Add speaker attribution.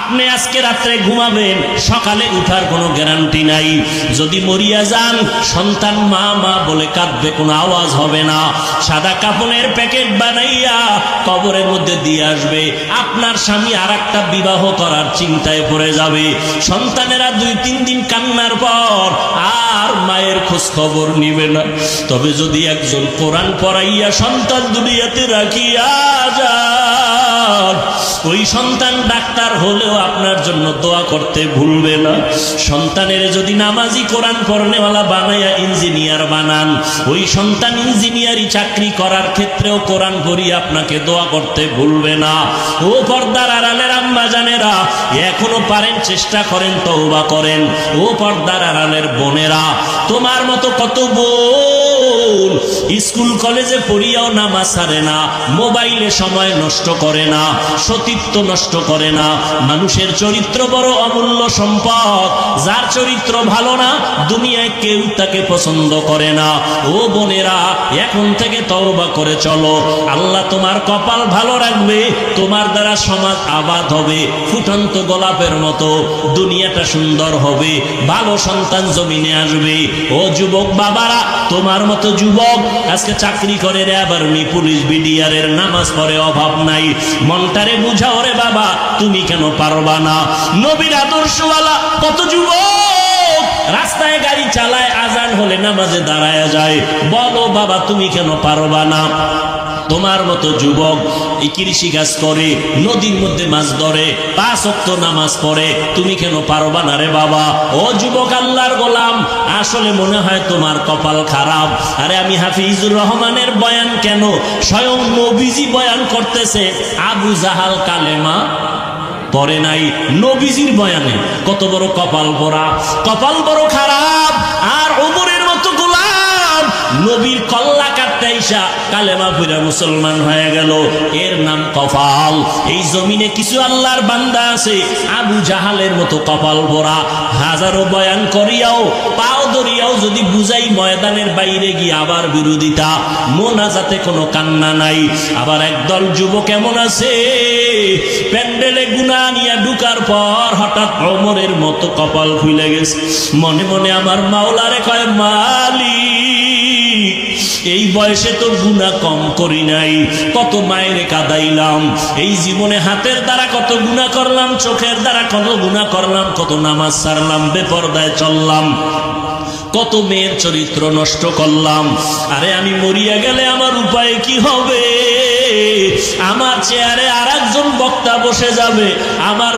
Speaker 1: আপনি আজকে রাত্রে ঘুমাবেন, সকালে উঠার কোনো গ্যারান্টি নাই। যদি মরিয়া যান, সন্তান মা মা বলে কাঁদবে, কোনো আওয়াজ হবে না। সাদা কাপড়ের প্যাকেট বানাইয়া কবরের মধ্যে দিয়ে আসবে। আপনার স্বামী আর একটা বিবাহ করার চিন্তায় পড়ে যাবে। সন্তানেরা 2-3 দিন কান্নার পর আর মায়ের খোঁজ খবর নিবে না। তবে যদি একজন কোরআন পড়াইয়া সন্তান দুনিয়াতে রাখিয়া যান, ওই সন্তান ডাক্তার হলেও আপনার জন্য দোয়া করতে ভুলবে না। সন্তানের যদি নামাজি কোরআন পড়নেওয়ালা বানাইয়া ইঞ্জিনিয়ার বানান, ওই সন্তান ইঞ্জিনিয়ারি চাকরি করার ক্ষেত্রেও কোরআন পড়িয়ে আপনাকে দোয়া করতে ভুলবে না। ও পর্দার আড়ালের আম্মা জানেরা, এখনো পারেন চেষ্টা করেন, তওবা করেন। ও পর্দার আড়ালের বোনেরা, তোমার মতো কত বোন স্কুল কলেজে পড়িয়াও নামাজ ছাড়ে না, মোবাইলে সময় নষ্ট করে না, সতীত্ব নষ্ট করে না। মানুষের চরিত্র বড় অমূল্য সম্পদ। যার চরিত্র ভালো না, দুনিয়ায় কেউ তাকে পছন্দ করে না। ও বোনেরা, এখন থেকে তওবা করে চলো। আল্লাহ তোমার কপাল ভালো রাখবে, তোমার দ্বারা সমাজ আবাদ হবে, ফুটন্ত গোলাপের মতো দুনিয়াটা সুন্দর হবে, ভালো সন্তান জমিনে আসবে। ও যুবক বাবারা, তোমার মতো যুবক আজকে চাকরি করে রে, আবার পুলিশ বিডিআরের নামাজ পড়ে, অভাব নাই। মনটারে বুঝাও রে বাবা, তুমি কেন পারবা না? নবীর আদর্শওয়ালা কত যুবক রাস্তায় গাড়ি চালায়, আজান হলে নামাজে দাঁড়ায় যায়। বলো বাবা, তুমি কেন পারবা না? তোমার মতো যুবক এই কৃষি কাজ করে, নদীর মধ্যে মাছ ধরে, 5 ওয়াক্ত নামাজ পড়ে, তুমি কেন পারবা না রে বাবা? ও যুবক আল্লাহর গোলাম, আসলে মনে হয় তোমার কপাল খারাপ। আরে আমি হাফিজুর রহমানের বয়ান কেন, স্বয়ং নবীজি বয়ান করতেছে। আবু জাহাল কালেমা পড়ে নাই, নবীজির বয়ানে। কত বড় কপাল পোড়া, কপাল বড় খারাপ। আর ওমরের মতো গোলাম নবীর কল্লা কাটতে আইসা কালেমা পড়া মুসলমান হয়ে গেল, এর নাম কপাল। এই জমিনে কিছু আল্লাহর বান্দা আছে আবু জাহালের মতো কপাল পোড়া। হাজারো বয়ান করিয়াও, পাও ধরিয়াও যদি বুঝাই, ময়দানের বাইরে গিয়ে আবার বিরোধিতা, মোনাজাতে কোনো কান্না নাই। আবার একদল যুবক এমন আছে, প্যান্ডেলে গুনাহ নিয়ে ঢুকার পর হঠাৎ ওমরের মতো কপাল খুলে গেছে। মনে মনে আমার মাওলারে কয়, মালিক, এই বয়সে তো গুনাহ কম করি নাই, কত মায়ের কাঁদাইলাম, এই জীবনে হাতের দ্বারা কত গুনাহ করলাম, চোখের দ্বারা কত গুনাহ করলাম, কত নামাজ ছাড়লাম, বেপরদায় চললাম, কত মেয়ের চরিত্র নষ্ট করলাম। আরে আমি মরিয়া গেলে আমার উপায় কি হবে? আমার চেয়ারে আর একজন বক্তা বসে যাবে, আমার